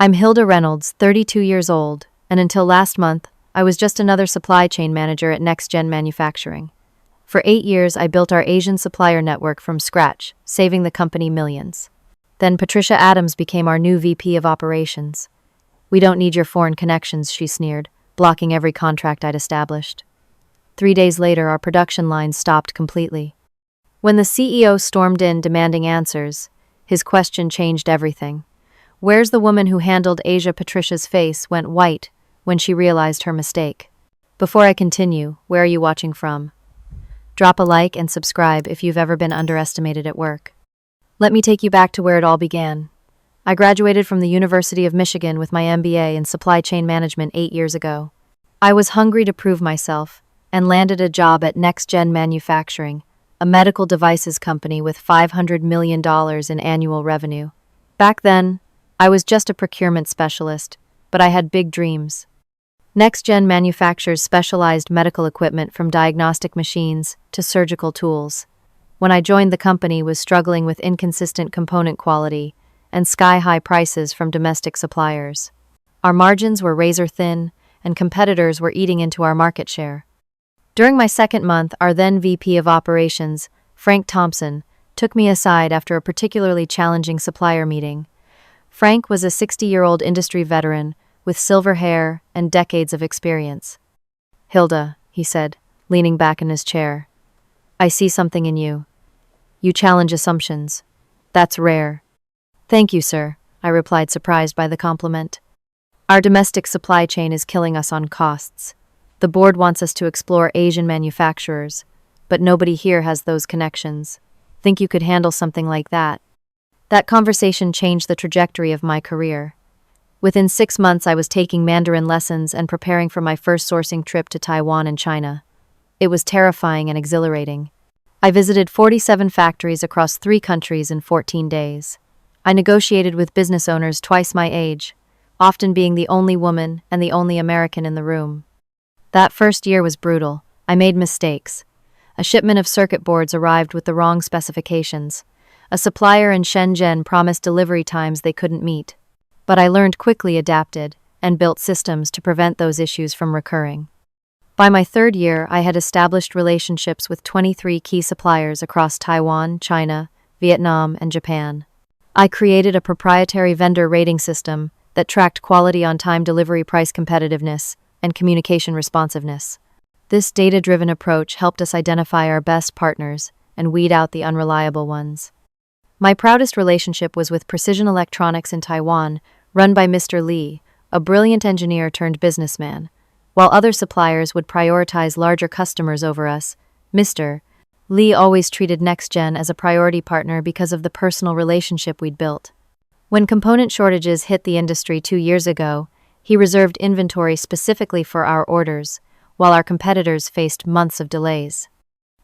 I'm Hilda Reynolds, 32 years old, and until last month, I was just another supply chain manager at Next Gen Manufacturing. For 8 years, I built our Asian supplier network from scratch, saving the company millions. Then Patricia Adams became our new VP of Operations. "We don't need your foreign connections," she sneered, blocking every contract I'd established. 3 days later, our production lines stopped completely. When the CEO stormed in demanding answers, his question changed everything. "Where's the woman who handled Asia?" Patricia's face went white when she realized her mistake. Before I continue, where are you watching from? Drop a like and subscribe if you've ever been underestimated at work. Let me take you back to where it all began. I graduated from the University of Michigan with my MBA in supply chain management 8 years ago. I was hungry to prove myself and landed a job at Next Gen Manufacturing, a medical devices company with $500 million in annual revenue. Back then, I was just a procurement specialist, but I had big dreams. Next Gen manufactures specialized medical equipment from diagnostic machines to surgical tools. When I joined, the company was struggling with inconsistent component quality and sky-high prices from domestic suppliers. Our margins were razor-thin, and competitors were eating into our market share. During my second month, our then VP of Operations, Frank Thompson, took me aside after a particularly challenging supplier meeting. Frank was a 60-year-old industry veteran with silver hair and decades of experience. "Hilda," he said, leaning back in his chair, "I see something in you. You challenge assumptions. That's rare." "Thank you, sir," I replied, surprised by the compliment. "Our domestic supply chain is killing us on costs. The board wants us to explore Asian manufacturers, but nobody here has those connections. Think you could handle something like that?" That conversation changed the trajectory of my career. Within 6 months, I was taking Mandarin lessons and preparing for my first sourcing trip to Taiwan and China. It was terrifying and exhilarating. I visited 47 factories across 3 countries in 14 days. I negotiated with business owners twice my age, often being the only woman and the only American in the room. That first year was brutal. I made mistakes. A shipment of circuit boards arrived with the wrong specifications. A supplier in Shenzhen promised delivery times they couldn't meet. But I learned quickly, adapted, and built systems to prevent those issues from recurring. By my 3rd year, I had established relationships with 23 key suppliers across Taiwan, China, Vietnam, and Japan. I created a proprietary vendor rating system that tracked quality, on-time delivery, price competitiveness, and communication responsiveness. This data-driven approach helped us identify our best partners and weed out the unreliable ones. My proudest relationship was with Precision Electronics in Taiwan, run by Mr. Lee, a brilliant engineer turned businessman. While other suppliers would prioritize larger customers over us, Mr. Lee always treated Next Gen as a priority partner because of the personal relationship we'd built. When component shortages hit the industry 2 years ago, he reserved inventory specifically for our orders, while our competitors faced months of delays.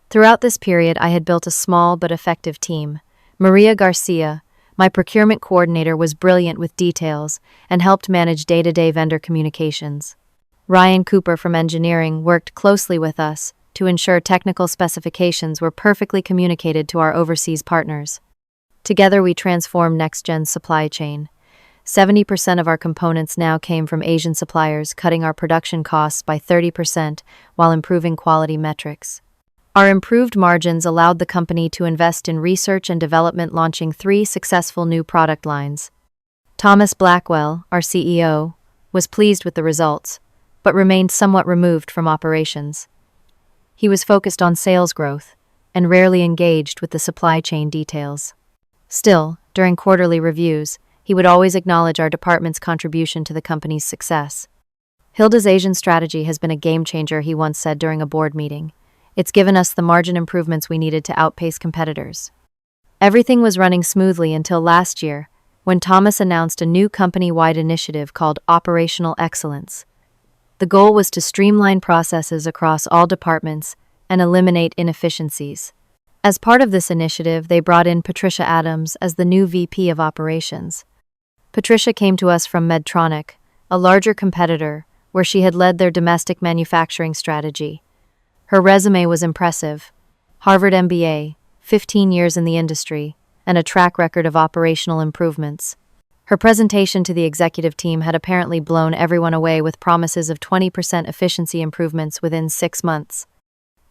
Throughout this period, I had built a small but effective team. Maria Garcia, my procurement coordinator, was brilliant with details and helped manage day-to-day vendor communications. Ryan Cooper from engineering worked closely with us to ensure technical specifications were perfectly communicated to our overseas partners. Together, we transformed Next Gen's supply chain. 70% of our components now came from Asian suppliers, cutting our production costs by 30% while improving quality metrics. Our improved margins allowed the company to invest in research and development, launching 3 successful new product lines. Thomas Blackwell, our CEO, was pleased with the results, but remained somewhat removed from operations. He was focused on sales growth and rarely engaged with the supply chain details. Still, during quarterly reviews, he would always acknowledge our department's contribution to the company's success. "Hilda's Asian strategy has been a game changer," he once said during a board meeting. "It's given us the margin improvements we needed to outpace competitors." Everything was running smoothly until last year, when Thomas announced a new company-wide initiative called Operational Excellence. The goal was to streamline processes across all departments and eliminate inefficiencies. As part of this initiative, they brought in Patricia Adams as the new VP of Operations. Patricia came to us from Medtronic, a larger competitor, where she had led their domestic manufacturing strategy. Her resume was impressive: Harvard MBA, 15 years in the industry, and a track record of operational improvements. Her presentation to the executive team had apparently blown everyone away with promises of 20% efficiency improvements within 6 months.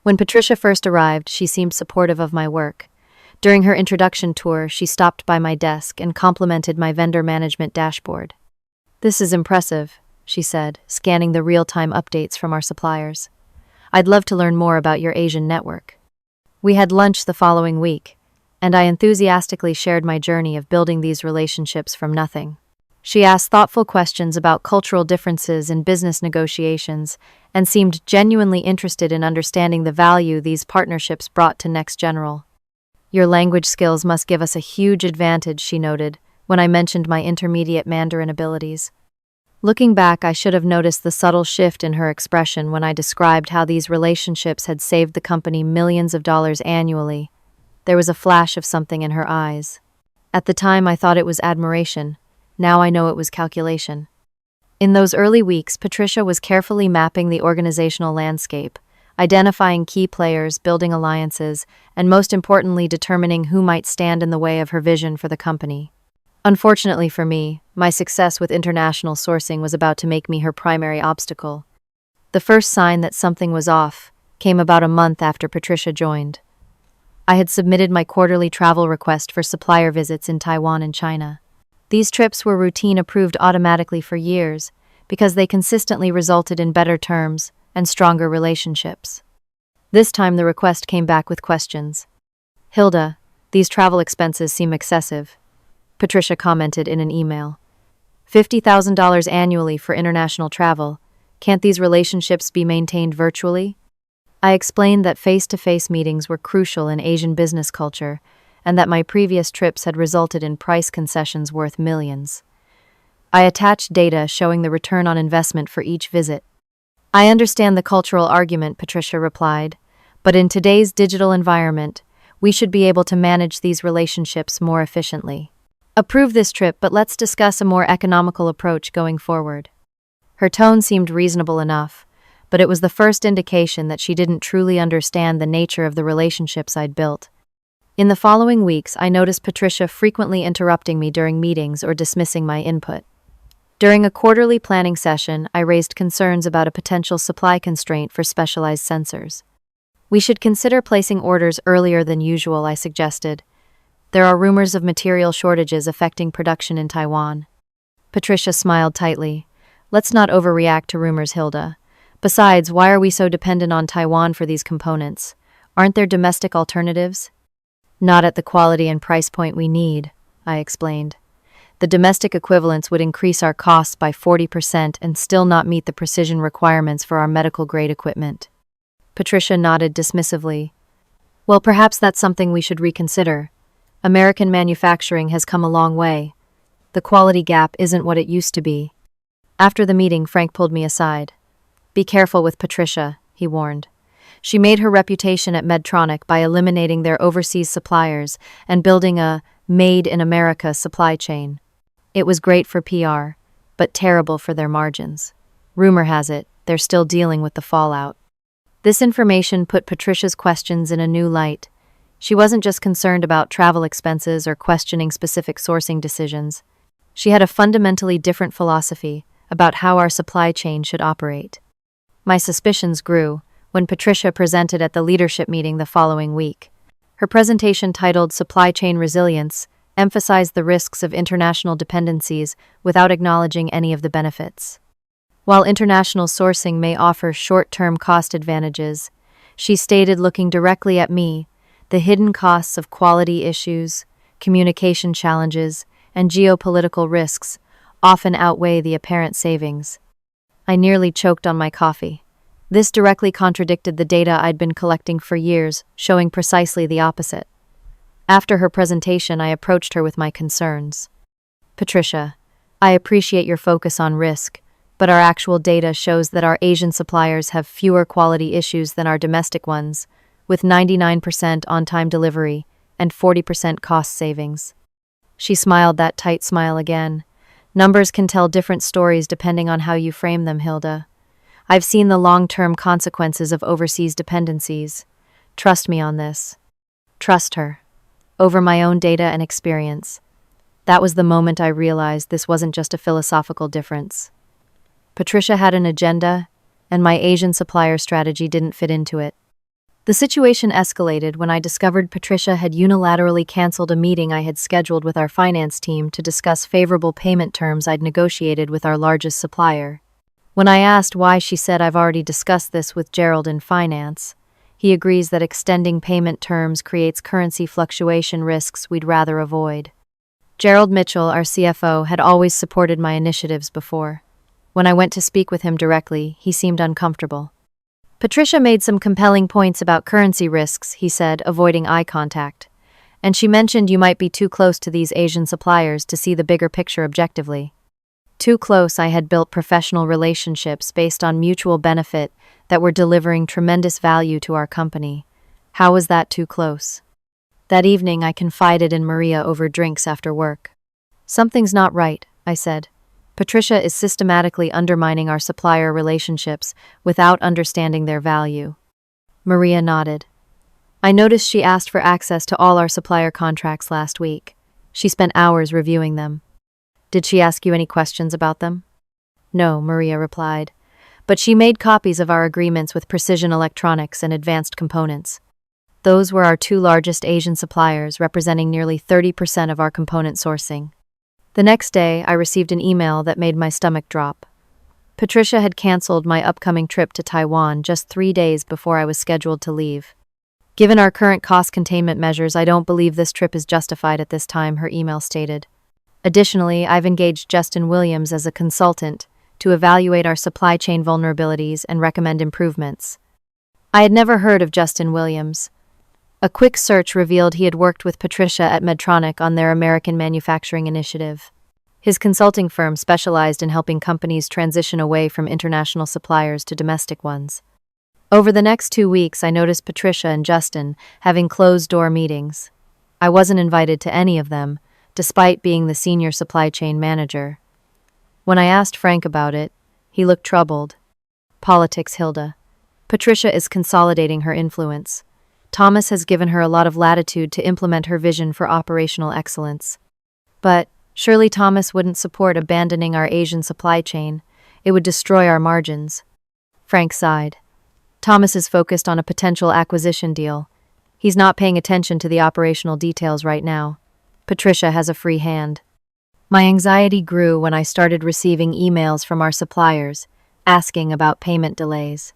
When Patricia first arrived, she seemed supportive of my work. During her introduction tour, she stopped by my desk and complimented my vendor management dashboard. "This is impressive," she said, scanning the real-time updates from our suppliers. "I'd love to learn more about your Asian network." We had lunch the following week, and I enthusiastically shared my journey of building these relationships from nothing. She asked thoughtful questions about cultural differences in business negotiations and seemed genuinely interested in understanding the value these partnerships brought to Next General. "Your language skills must give us a huge advantage," she noted, when I mentioned my intermediate Mandarin abilities. Looking back, I should have noticed the subtle shift in her expression when I described how these relationships had saved the company millions of dollars annually. There was a flash of something in her eyes. At the time, I thought it was admiration. Now I know it was calculation. In those early weeks, Patricia was carefully mapping the organizational landscape, identifying key players, building alliances, and most importantly, determining who might stand in the way of her vision for the company. Unfortunately for me, my success with international sourcing was about to make me her primary obstacle. The first sign that something was off came about a month after Patricia joined. I had submitted my quarterly travel request for supplier visits in Taiwan and China. These trips were routine approved automatically for years because they consistently resulted in better terms and stronger relationships. This time the request came back with questions. "Hilda, these travel expenses seem excessive," Patricia commented in an email. $50,000 annually for international travel. Can't these relationships be maintained virtually? I explained that face-to-face meetings were crucial in Asian business culture and that my previous trips had resulted in price concessions worth millions. I attached data showing the return on investment for each visit. "I understand the cultural argument," Patricia replied, "but in today's digital environment, we should be able to manage these relationships more efficiently. Approve this trip, but let's discuss a more economical approach going forward." Her tone seemed reasonable enough, but it was the first indication that she didn't truly understand the nature of the relationships I'd built. In the following weeks, I noticed Patricia frequently interrupting me during meetings or dismissing my input. During a quarterly planning session, I raised concerns about a potential supply constraint for specialized sensors. "We should consider placing orders earlier than usual," I suggested. "There are rumors of material shortages affecting production in Taiwan." Patricia smiled tightly. "Let's not overreact to rumors, Hilda. Besides, why are we so dependent on Taiwan for these components? Aren't there domestic alternatives?" "Not at the quality and price point we need," I explained. "The domestic equivalents would increase our costs by 40% and still not meet the precision requirements for our medical-grade equipment." Patricia nodded dismissively. "Well, perhaps that's something we should reconsider. American manufacturing has come a long way. The quality gap isn't what it used to be." After the meeting, Frank pulled me aside. "Be careful with Patricia," he warned. "She made her reputation at Medtronic by eliminating their overseas suppliers and building a Made in America supply chain. It was great for PR, but terrible for their margins. Rumor has it, they're still dealing with the fallout." This information put Patricia's questions in a new light. She wasn't just concerned about travel expenses or questioning specific sourcing decisions. She had a fundamentally different philosophy about how our supply chain should operate. My suspicions grew when Patricia presented at the leadership meeting the following week. Her presentation, titled "Supply Chain Resilience," emphasized the risks of international dependencies without acknowledging any of the benefits. While international sourcing may offer short-term cost advantages, she stated, looking directly at me, the hidden costs of quality issues, communication challenges, and geopolitical risks often outweigh the apparent savings. I nearly choked on my coffee. This directly contradicted the data I'd been collecting for years, showing precisely the opposite. After her presentation, I approached her with my concerns. "Patricia, I appreciate your focus on risk, but our actual data shows that our Asian suppliers have fewer quality issues than our domestic ones, with 99% on-time delivery and 40% cost savings." She smiled that tight smile again. "Numbers can tell different stories depending on how you frame them, Hilda. I've seen the long-term consequences of overseas dependencies. Trust me on this." Trust her. Over my own data and experience. That was the moment I realized this wasn't just a philosophical difference. Patricia had an agenda, and my Asian supplier strategy didn't fit into it. The situation escalated when I discovered Patricia had unilaterally canceled a meeting I had scheduled with our finance team to discuss favorable payment terms I'd negotiated with our largest supplier. When I asked why, she said, "I've already discussed this with Gerald in finance. He agrees that extending payment terms creates currency fluctuation risks we'd rather avoid." Gerald Mitchell, our CFO, had always supported my initiatives before. When I went to speak with him directly, he seemed uncomfortable. "Patricia made some compelling points about currency risks," he said, avoiding eye contact. "And she mentioned you might be too close to these Asian suppliers to see the bigger picture objectively." Too close. I had built professional relationships based on mutual benefit that were delivering tremendous value to our company. How was that too close? That evening, I confided in Maria over drinks after work. "Something's not right," I said. "Patricia is systematically undermining our supplier relationships without understanding their value." Maria nodded. "I noticed she asked for access to all our supplier contracts last week. She spent hours reviewing them." "Did she ask you any questions about them?" "No," Maria replied. "But she made copies of our agreements with Precision Electronics and Advanced Components. Those were our two largest Asian suppliers, representing nearly 30% of our component sourcing." The next day, I received an email that made my stomach drop. Patricia had canceled my upcoming trip to Taiwan just 3 days before I was scheduled to leave. "Given our current cost containment measures, I don't believe this trip is justified at this time," her email stated. "Additionally, I've engaged Justin Williams as a consultant to evaluate our supply chain vulnerabilities and recommend improvements." I had never heard of Justin Williams. A quick search revealed he had worked with Patricia at Medtronic on their American manufacturing initiative. His consulting firm specialized in helping companies transition away from international suppliers to domestic ones. Over the next 2 weeks, I noticed Patricia and Justin having closed-door meetings. I wasn't invited to any of them, despite being the senior supply chain manager. When I asked Frank about it, he looked troubled. "Politics, Hilda. Patricia is consolidating her influence. Thomas has given her a lot of latitude to implement her vision for operational excellence. But surely Thomas wouldn't support abandoning our Asian supply chain. It would destroy our margins." Frank sighed. "Thomas is focused on a potential acquisition deal. He's not paying attention to the operational details right now. Patricia has a free hand." My anxiety grew when I started receiving emails from our suppliers asking about payment delays.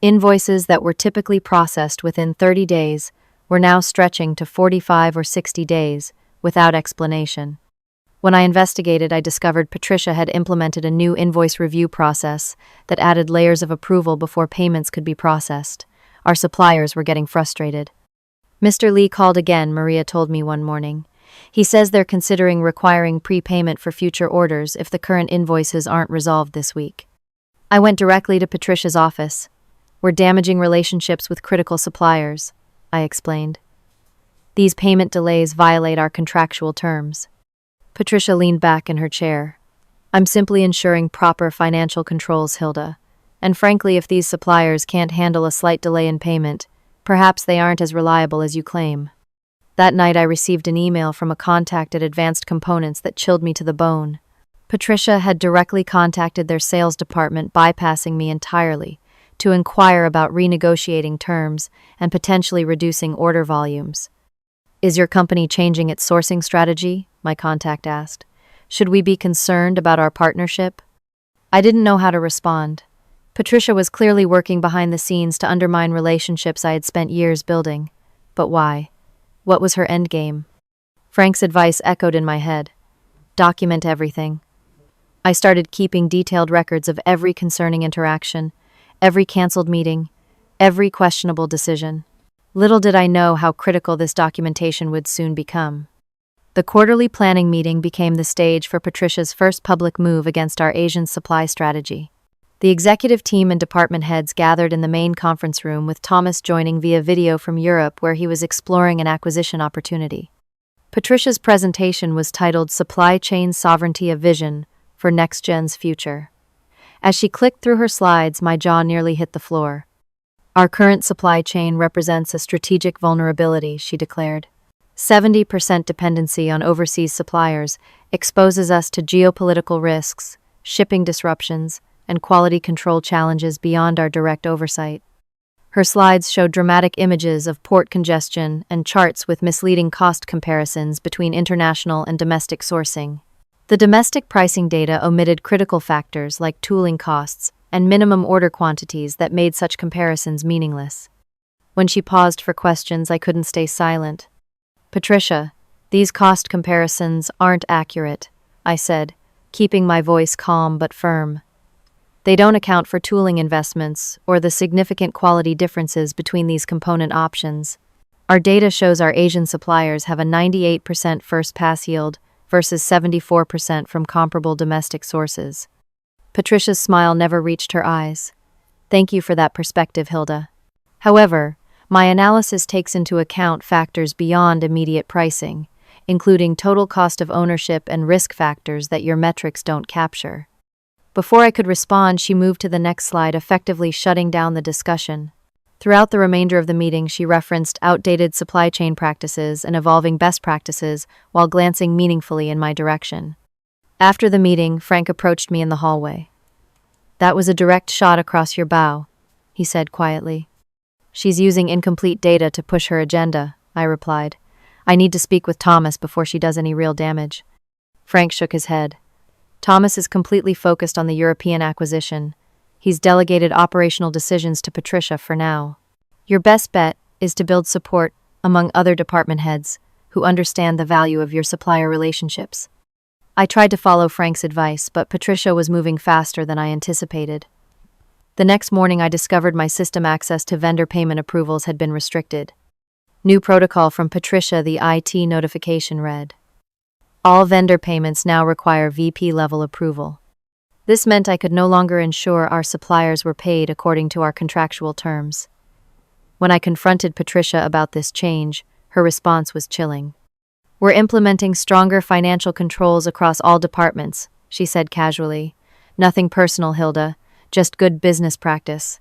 Invoices that were typically processed within 30 days were now stretching to 45 or 60 days without explanation. When I investigated, I discovered Patricia had implemented a new invoice review process that added layers of approval before payments could be processed. Our suppliers were getting frustrated. "Mr. Lee called again," Maria told me one morning. "He says they're considering requiring prepayment for future orders if the current invoices aren't resolved this week." I went directly to Patricia's office. "We're damaging relationships with critical suppliers," I explained. "These payment delays violate our contractual terms." Patricia leaned back in her chair. "I'm simply ensuring proper financial controls, Hilda. And frankly, if these suppliers can't handle a slight delay in payment, perhaps they aren't as reliable as you claim." That night, I received an email from a contact at Advanced Components that chilled me to the bone. Patricia had directly contacted their sales department, bypassing me entirely, to inquire about renegotiating terms and potentially reducing order volumes. "Is your company changing its sourcing strategy?" my contact asked. "Should we be concerned about our partnership?" I didn't know how to respond. Patricia was clearly working behind the scenes to undermine relationships I had spent years building. But why? What was her endgame? Frank's advice echoed in my head. Document everything. I started keeping detailed records of every concerning interaction, every canceled meeting, every questionable decision. Little did I know how critical this documentation would soon become. The quarterly planning meeting became the stage for Patricia's first public move against our Asian supply strategy. The executive team and department heads gathered in the main conference room, with Thomas joining via video from Europe, where he was exploring an acquisition opportunity. Patricia's presentation was titled "Supply Chain Sovereignty: A Vision for NextGen's Future." As she clicked through her slides, my jaw nearly hit the floor. "Our current supply chain represents a strategic vulnerability," she declared. 70% dependency on overseas suppliers exposes us to geopolitical risks, shipping disruptions, and quality control challenges beyond our direct oversight. Her slides showed dramatic images of port congestion and charts with misleading cost comparisons between international and domestic sourcing. The domestic pricing data omitted critical factors like tooling costs and minimum order quantities that made such comparisons meaningless. When she paused for questions, I couldn't stay silent. "Patricia, these cost comparisons aren't accurate," I said, keeping my voice calm but firm. "They don't account for tooling investments or the significant quality differences between these component options. Our data shows our Asian suppliers have a 98% first-pass yield versus 74% from comparable domestic sources." Patricia's smile never reached her eyes. "Thank you for that perspective, Hilda. However, my analysis takes into account factors beyond immediate pricing, including total cost of ownership and risk factors that your metrics don't capture." Before I could respond, she moved to the next slide, effectively shutting down the discussion. Throughout the remainder of the meeting, she referenced outdated supply chain practices and evolving best practices while glancing meaningfully in my direction. After the meeting, Frank approached me in the hallway. "That was a direct shot across your bow," he said quietly. "She's using incomplete data to push her agenda," I replied. "I need to speak with Thomas before she does any real damage." Frank shook his head. "Thomas is completely focused on the European acquisition. He's delegated operational decisions to Patricia for now. Your best bet is to build support among other department heads who understand the value of your supplier relationships." I tried to follow Frank's advice, but Patricia was moving faster than I anticipated. The next morning, I discovered my system access to vendor payment approvals had been restricted. New protocol from Patricia, the IT notification read, "All vendor payments now require VP-level approval." This meant I could no longer ensure our suppliers were paid according to our contractual terms. When I confronted Patricia about this change, her response was chilling. "We're implementing stronger financial controls across all departments," she said casually. "Nothing personal, Hilda, just good business practice."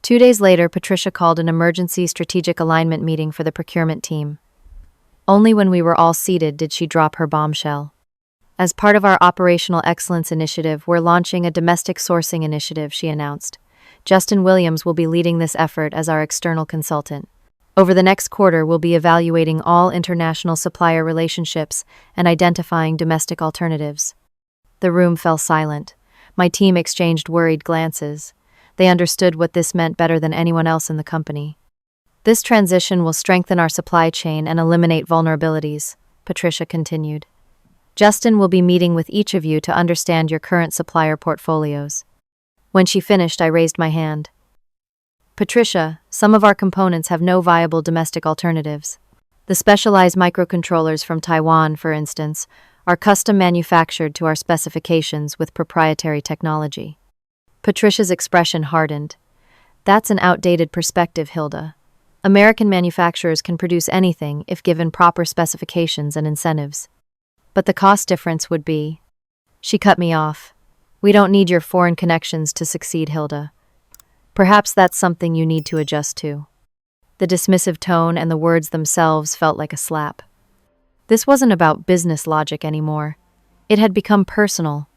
2 days later, Patricia called an emergency strategic alignment meeting for the procurement team. Only when we were all seated did she drop her bombshell. "As part of our Operational Excellence Initiative, we're launching a domestic sourcing initiative," she announced. "Justin Williams will be leading this effort as our external consultant. Over the next quarter, we'll be evaluating all international supplier relationships and identifying domestic alternatives." The room fell silent. My team exchanged worried glances. They understood what this meant better than anyone else in the company. "This transition will strengthen our supply chain and eliminate vulnerabilities," Patricia continued. "Justin will be meeting with each of you to understand your current supplier portfolios." When she finished, I raised my hand. "Patricia, some of our components have no viable domestic alternatives. The specialized microcontrollers from Taiwan, for instance, are custom manufactured to our specifications with proprietary technology." Patricia's expression hardened. "That's an outdated perspective, Hilda. American manufacturers can produce anything if given proper specifications and incentives. But the cost difference would be..." She cut me off. "We don't need your foreign connections to succeed, Hilda. Perhaps that's something you need to adjust to." The dismissive tone and the words themselves felt like a slap. This wasn't about business logic anymore. It had become personal.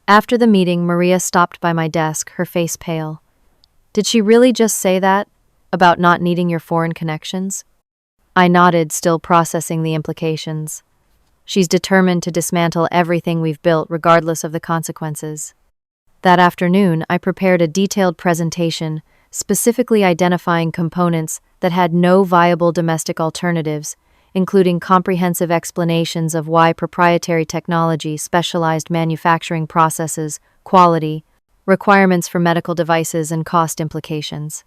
After the meeting, Maria stopped by my desk, her face pale. "Did she really just say that? About not needing your foreign connections?" I nodded, still processing the implications. "She's determined to dismantle everything we've built, regardless of the consequences." That afternoon, I prepared a detailed presentation, specifically identifying components that had no viable domestic alternatives, including comprehensive explanations of why proprietary technology, specialized manufacturing processes, quality, requirements for medical devices, and cost implications.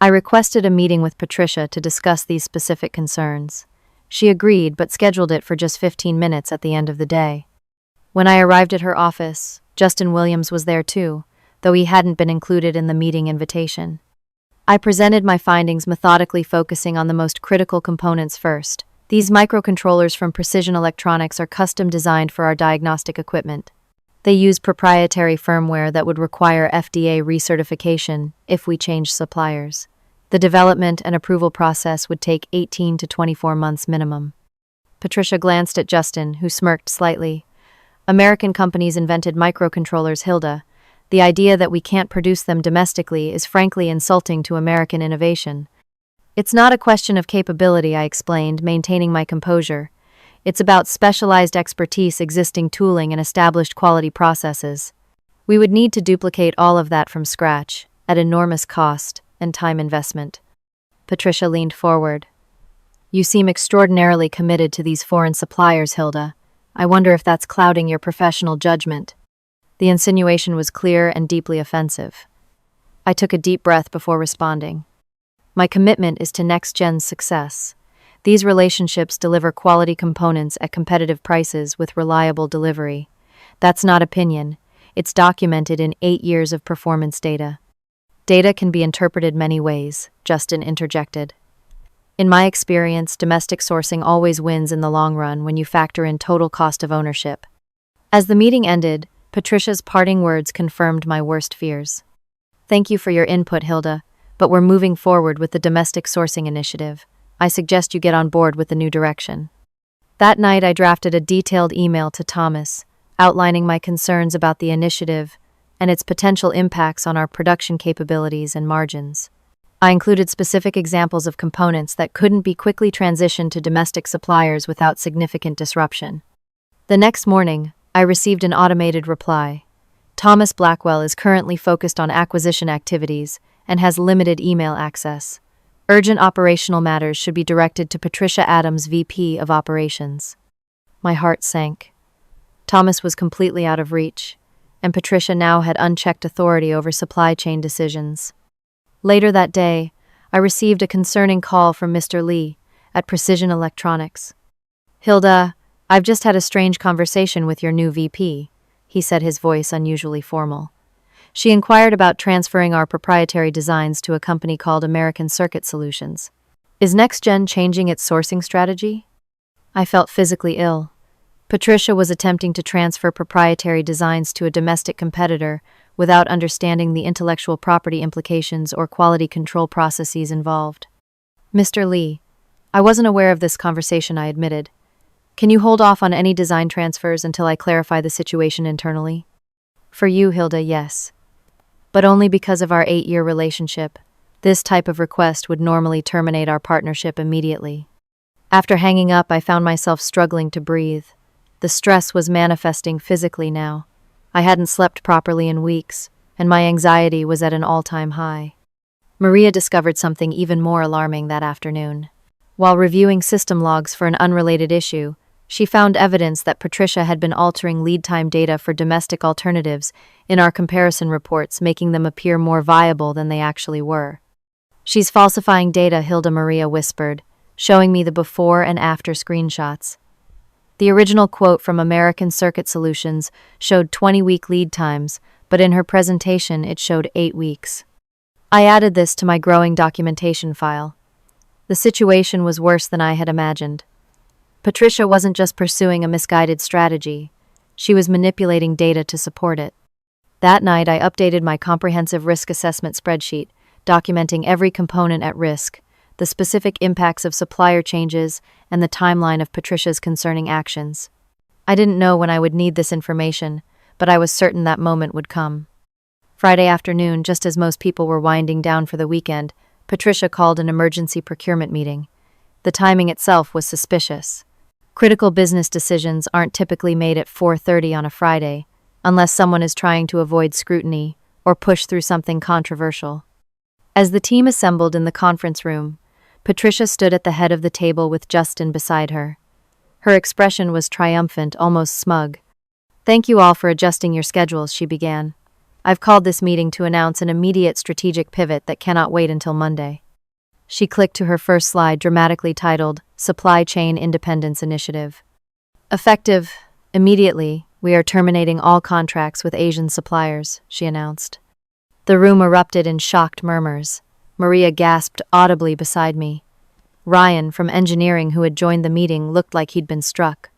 I requested a meeting with Patricia to discuss these specific concerns. She agreed, but scheduled it for just 15 minutes at the end of the day. When I arrived at her office, Justin Williams was there too, though he hadn't been included in the meeting invitation. I presented my findings, methodically focusing on the most critical components first. These microcontrollers from Precision Electronics are custom designed for our diagnostic equipment. They use proprietary firmware that would require FDA recertification if we change suppliers. The development and approval process would take 18 to 24 months minimum. Patricia glanced at Justin, who smirked slightly. American companies invented microcontrollers, Hilda. The idea that we can't produce them domestically is frankly insulting to American innovation. It's not a question of capability, I explained, maintaining my composure. It's about specialized expertise, existing tooling, and established quality processes. We would need to duplicate all of that from scratch, at enormous cost and time investment. Patricia leaned forward. You seem extraordinarily committed to these foreign suppliers, Hilda. I wonder if that's clouding your professional judgment. The insinuation was clear and deeply offensive. I took a deep breath before responding. My commitment is to next-gen's success. These relationships deliver quality components at competitive prices with reliable delivery. That's not opinion. It's documented in 8 years of performance data. Data can be interpreted many ways, Justin interjected. In my experience, domestic sourcing always wins in the long run when you factor in total cost of ownership. As the meeting ended, Patricia's parting words confirmed my worst fears. Thank you for your input, Hilda, but we're moving forward with the domestic sourcing initiative. I suggest you get on board with the new direction. That night, I drafted a detailed email to Thomas, outlining my concerns about the initiative and its potential impacts on our production capabilities and margins. I included specific examples of components that couldn't be quickly transitioned to domestic suppliers without significant disruption. The next morning, I received an automated reply. Thomas Blackwell is currently focused on acquisition activities and has limited email access. Urgent operational matters should be directed to Patricia Adams, VP of Operations. My heart sank. Thomas was completely out of reach, and Patricia now had unchecked authority over supply chain decisions. Later that day, I received a concerning call from Mr. Lee at Precision Electronics. Hilda, I've just had a strange conversation with your new VP, he said, his voice unusually formal. She inquired about transferring our proprietary designs to a company called American Circuit Solutions. Is NextGen changing its sourcing strategy? I felt physically ill. Patricia was attempting to transfer proprietary designs to a domestic competitor without understanding the intellectual property implications or quality control processes involved. Mr. Lee, I wasn't aware of this conversation, I admitted. Can you hold off on any design transfers until I clarify the situation internally? For you, Hilda, yes. But only because of our 8-year relationship. This type of request would normally terminate our partnership immediately. After hanging up, I found myself struggling to breathe. The stress was manifesting physically now. I hadn't slept properly in weeks, and my anxiety was at an all-time high. Maria discovered something even more alarming that afternoon. While reviewing system logs for an unrelated issue, she found evidence that Patricia had been altering lead time data for domestic alternatives in our comparison reports, making them appear more viable than they actually were. She's falsifying data, Hilda, Maria whispered, showing me the before and after screenshots. The original quote from American Circuit Solutions showed 20-week lead times, but in her presentation it showed 8 weeks. I added this to my growing documentation file. The situation was worse than I had imagined. Patricia wasn't just pursuing a misguided strategy. She was manipulating data to support it. That night, I updated my comprehensive risk assessment spreadsheet, documenting every component at risk, the specific impacts of supplier changes, and the timeline of Patricia's concerning actions. I didn't know when I would need this information, but I was certain that moment would come. Friday afternoon, just as most people were winding down for the weekend, Patricia called an emergency procurement meeting. The timing itself was suspicious. Critical business decisions aren't typically made at 4:30 on a Friday, unless someone is trying to avoid scrutiny or push through something controversial. As the team assembled in the conference room, Patricia stood at the head of the table with Justin beside her. Her expression was triumphant, almost smug. "Thank you all for adjusting your schedules," she began. "I've called this meeting to announce an immediate strategic pivot that cannot wait until Monday." She clicked to her first slide, dramatically titled, Supply Chain Independence Initiative. "Effective immediately, we are terminating all contracts with Asian suppliers," she announced. The room erupted in shocked murmurs. Maria gasped audibly beside me. Ryan, from engineering, who had joined the meeting, looked like he'd been struck.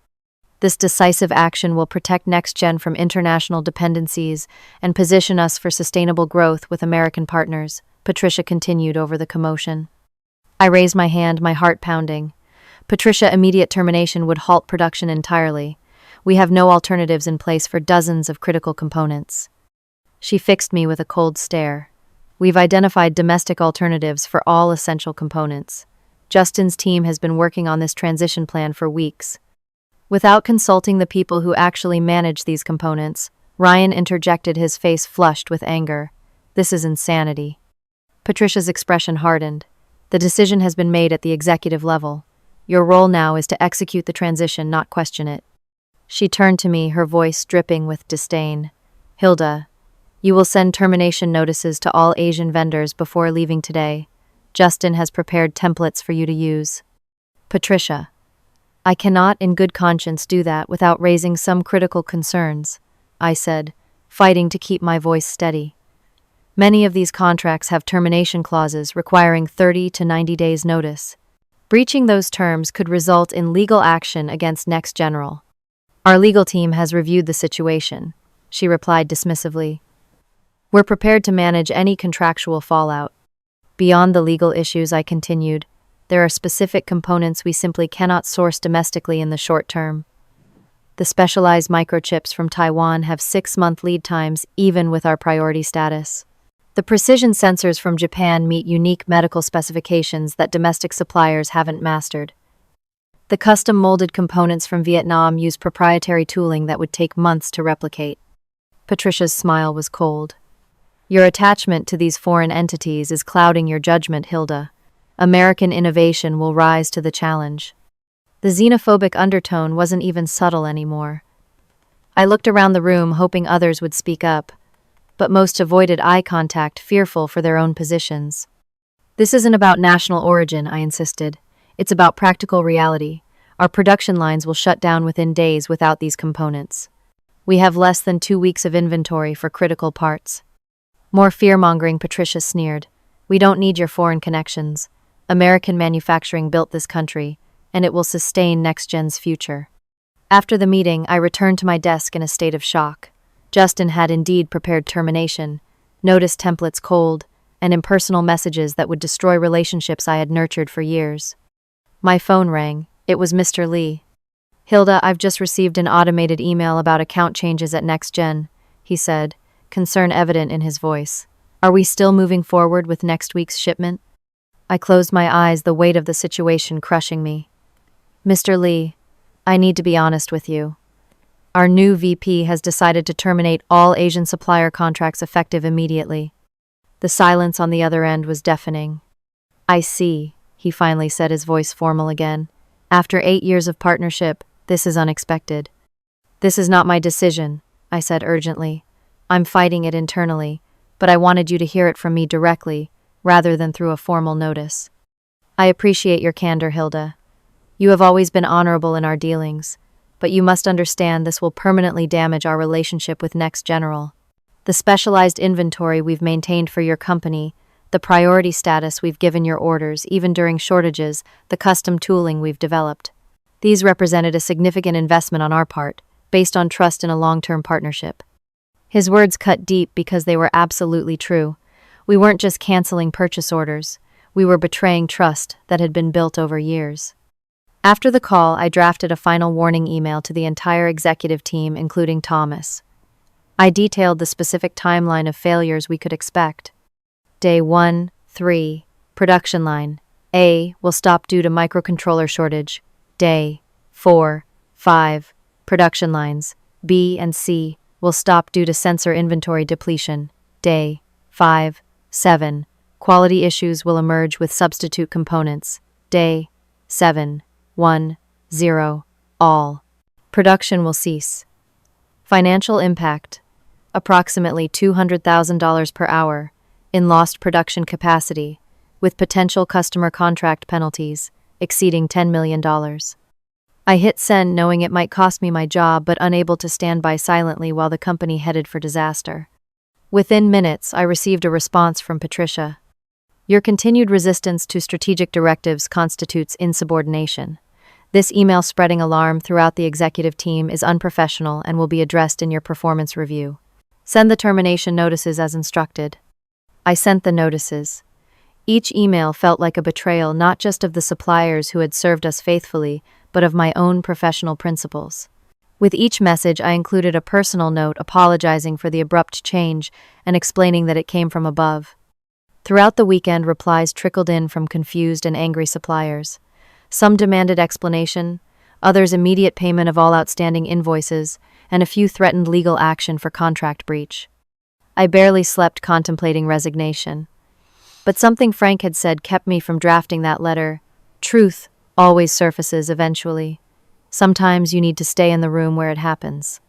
"This decisive action will protect NextGen from international dependencies and position us for sustainable growth with American partners," Patricia continued over the commotion. I raised my hand, my heart pounding. Patricia, immediate termination would halt production entirely. We have no alternatives in place for dozens of critical components. She fixed me with a cold stare. We've identified domestic alternatives for all essential components. Justin's team has been working on this transition plan for weeks. Without consulting the people who actually manage these components, Ryan interjected, his face flushed with anger. This is insanity. Patricia's expression hardened. The decision has been made at the executive level. Your role now is to execute the transition, not question it. She turned to me, her voice dripping with disdain. Hilda, you will send termination notices to all Asian vendors before leaving today. Justin has prepared templates for you to use. Patricia, I cannot in good conscience do that without raising some critical concerns, I said, fighting to keep my voice steady. Many of these contracts have termination clauses requiring 30 to 90 days notice. Breaching those terms could result in legal action against Next General. Our legal team has reviewed the situation, she replied dismissively. We're prepared to manage any contractual fallout. Beyond the legal issues, I continued, there are specific components we simply cannot source domestically in the short term. The specialized microchips from Taiwan have 6-month lead times even with our priority status. The precision sensors from Japan meet unique medical specifications that domestic suppliers haven't mastered. The custom-molded components from Vietnam use proprietary tooling that would take months to replicate. Patricia's smile was cold. Your attachment to these foreign entities is clouding your judgment, Hilda. American innovation will rise to the challenge. The xenophobic undertone wasn't even subtle anymore. I looked around the room, hoping others would speak up, but most avoided eye contact, fearful for their own positions. This isn't about national origin, I insisted. It's about practical reality. Our production lines will shut down within days without these components. We have less than 2 weeks of inventory for critical parts. More fear-mongering, Patricia sneered. We don't need your foreign connections. American manufacturing built this country, and it will sustain NextGen's future. After the meeting, I returned to my desk in a state of shock. Justin had indeed prepared termination, notice templates cold, and impersonal messages that would destroy relationships I had nurtured for years. My phone rang. It was Mr. Lee. Hilda, I've just received an automated email about account changes at NextGen, he said, concern evident in his voice. Are we still moving forward with next week's shipment? I closed my eyes, the weight of the situation crushing me. Mr. Lee, I need to be honest with you. Our new VP has decided to terminate all Asian supplier contracts effective immediately. The silence on the other end was deafening. I see, he finally said, his voice formal again. After 8 years of partnership, this is unexpected. This is not my decision, I said urgently. I'm fighting it internally, but I wanted you to hear it from me directly, rather than through a formal notice. I appreciate your candor, Hilda. You have always been honorable in our dealings, but you must understand this will permanently damage our relationship with Next General. The specialized inventory we've maintained for your company, the priority status we've given your orders, even during shortages, the custom tooling we've developed. These represented a significant investment on our part, based on trust in a long-term partnership. His words cut deep because they were absolutely true. We weren't just canceling purchase orders, we were betraying trust that had been built over years. After the call, I drafted a final warning email to the entire executive team, including Thomas. I detailed the specific timeline of failures we could expect. Day 1, 3, production line. A will stop due to microcontroller shortage. Day 4, 5, production lines. B and C will stop due to sensor inventory depletion. Day 5, 7, quality issues will emerge with substitute components. Day 7, 1, 0, all. Production will cease. Financial impact, approximately $200,000 per hour in lost production capacity, with potential customer contract penalties exceeding $10 million. I hit send knowing it might cost me my job, but unable to stand by silently while the company headed for disaster. Within minutes, I received a response from Patricia. Your continued resistance to strategic directives constitutes insubordination. This email spreading alarm throughout the executive team is unprofessional and will be addressed in your performance review. Send the termination notices as instructed. I sent the notices. Each email felt like a betrayal not just of the suppliers who had served us faithfully, but of my own professional principles. With each message, I included a personal note apologizing for the abrupt change and explaining that it came from above. Throughout the weekend, replies trickled in from confused and angry suppliers. Some demanded explanation, others immediate payment of all outstanding invoices, and a few threatened legal action for contract breach. I barely slept contemplating resignation. But something Frank had said kept me from drafting that letter. Truth always surfaces eventually. Sometimes you need to stay in the room where it happens.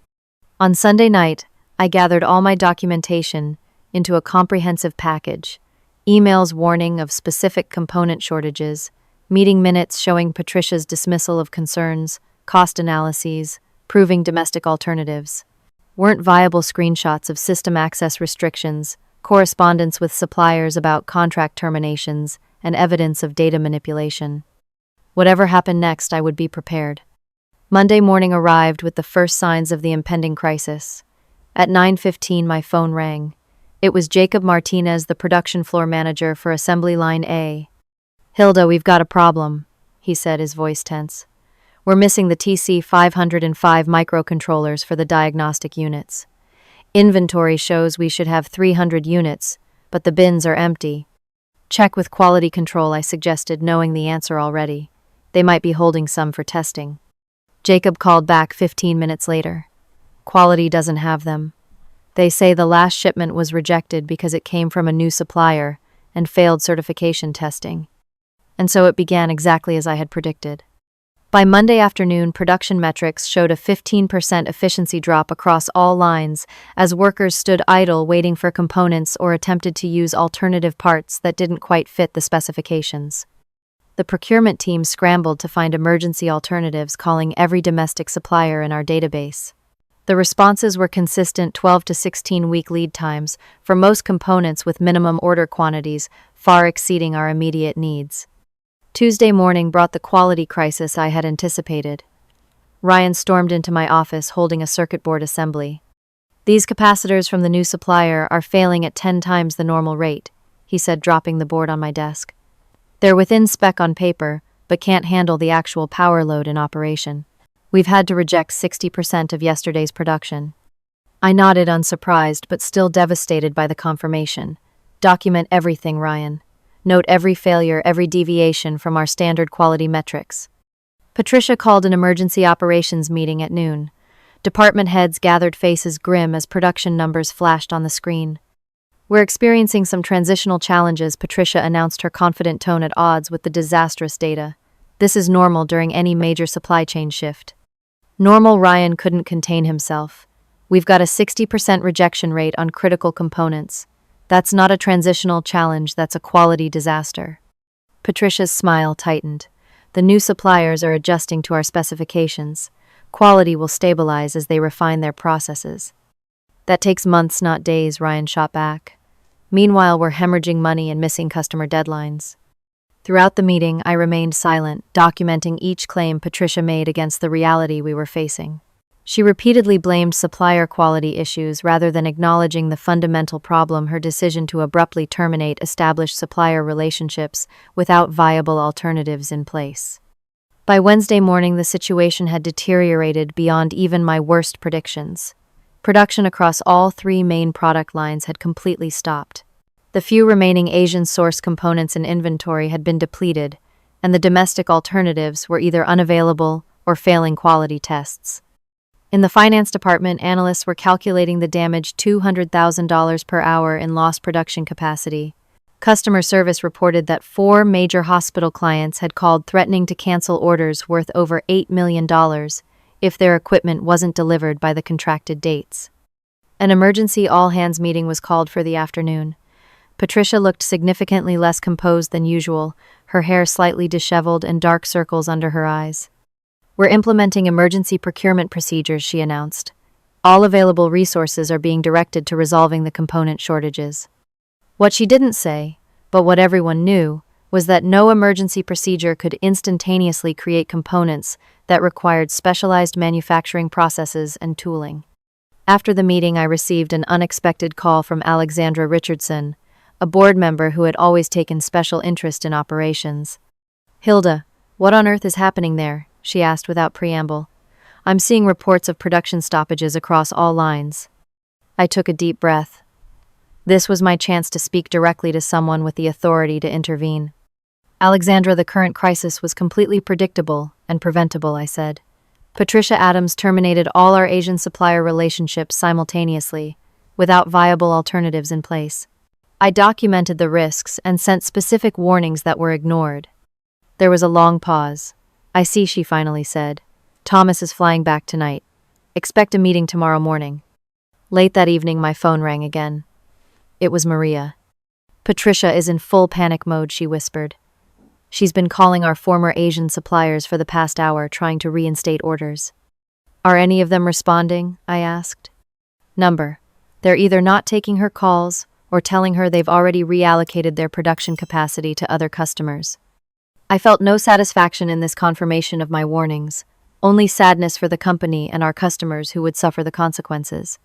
On Sunday night, I gathered all my documentation into a comprehensive package. Emails warning of specific component shortages, meeting minutes showing Patricia's dismissal of concerns, cost analyses, proving domestic alternatives. Weren't viable screenshots of system access restrictions, correspondence with suppliers about contract terminations, and evidence of data manipulation. Whatever happened next, I would be prepared. Monday morning arrived with the first signs of the impending crisis. At 9:15, my phone rang. It was Jacob Martinez, the production floor manager for Assembly Line A. "Hilda, we've got a problem," he said, his voice tense. "We're missing the TC505 microcontrollers for the diagnostic units. Inventory shows we should have 300 units, but the bins are empty." "Check with quality control," I suggested, knowing the answer already. They might be holding some for testing. Jacob called back 15 minutes later. "Quality doesn't have them. They say the last shipment was rejected because it came from a new supplier and failed certification testing." And so it began exactly as I had predicted. By Monday afternoon, production metrics showed a 15% efficiency drop across all lines as workers stood idle waiting for components or attempted to use alternative parts that didn't quite fit the specifications. The procurement team scrambled to find emergency alternatives, calling every domestic supplier in our database. The responses were consistent 12 to 16-week lead times for most components, with minimum order quantities far exceeding our immediate needs. Tuesday morning brought the quality crisis I had anticipated. Ryan stormed into my office holding a circuit board assembly. "These capacitors from the new supplier are failing at 10 times the normal rate," he said, dropping the board on my desk. "They're within spec on paper, but can't handle the actual power load in operation. We've had to reject 60% of yesterday's production." I nodded, unsurprised, but still devastated by the confirmation. "Document everything, Ryan. Note every failure, every deviation from our standard quality metrics." Patricia called an emergency operations meeting at noon. Department heads gathered, faces grim as production numbers flashed on the screen. "We're experiencing some transitional challenges," Patricia announced, her confident tone at odds with the disastrous data. "This is normal during any major supply chain shift." Normal? Ryan couldn't contain himself. "We've got a 60% rejection rate on critical components. That's not a transitional challenge, that's a quality disaster." Patricia's smile tightened. "The new suppliers are adjusting to our specifications. Quality will stabilize as they refine their processes." "That takes months, not days," Ryan shot back. "Meanwhile, we're hemorrhaging money and missing customer deadlines." Throughout the meeting, I remained silent, documenting each claim Patricia made against the reality we were facing. She repeatedly blamed supplier quality issues rather than acknowledging the fundamental problem: her decision to abruptly terminate established supplier relationships without viable alternatives in place. By Wednesday morning, the situation had deteriorated beyond even my worst predictions. Production across all 3 main product lines had completely stopped. The few remaining Asian-sourced components in inventory had been depleted, and the domestic alternatives were either unavailable or failing quality tests. In the finance department, analysts were calculating the damage $200,000 per hour in lost production capacity. Customer service reported that 4 major hospital clients had called threatening to cancel orders worth over $8 million if their equipment wasn't delivered by the contracted dates. An emergency all-hands meeting was called for the afternoon. Patricia looked significantly less composed than usual, her hair slightly disheveled and dark circles under her eyes. "We're implementing emergency procurement procedures," she announced. "All available resources are being directed to resolving the component shortages." What she didn't say, but what everyone knew, was that no emergency procedure could instantaneously create components that required specialized manufacturing processes and tooling. After the meeting, I received an unexpected call from Alexandra Richardson, a board member who had always taken special interest in operations. "Hilda, what on earth is happening there?" she asked without preamble. "I'm seeing reports of production stoppages across all lines." I took a deep breath. This was my chance to speak directly to someone with the authority to intervene. "Alexandra, the current crisis was completely predictable and preventable," I said. "Patricia Adams terminated all our Asian supplier relationships simultaneously, without viable alternatives in place. I documented the risks and sent specific warnings that were ignored." There was a long pause. "I see," she finally said. "Thomas is flying back tonight. Expect a meeting tomorrow morning." Late that evening, my phone rang again. It was Maria. "Patricia is in full panic mode," she whispered. "She's been calling our former Asian suppliers for the past hour, trying to reinstate orders." "Are any of them responding?" I asked. "Number. They're either not taking her calls or telling her they've already reallocated their production capacity to other customers." I felt no satisfaction in this confirmation of my warnings, only sadness for the company and our customers who would suffer the consequences.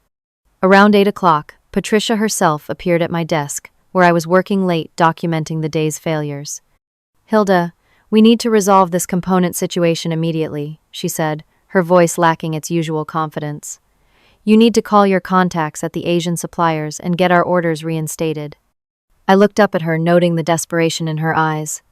Around 8 o'clock, Patricia herself appeared at my desk, where I was working late documenting the day's failures. "Hilda, we need to resolve this component situation immediately," she said, her voice lacking its usual confidence. "You need to call your contacts at the Asian suppliers and get our orders reinstated." I looked up at her, noting the desperation in her eyes.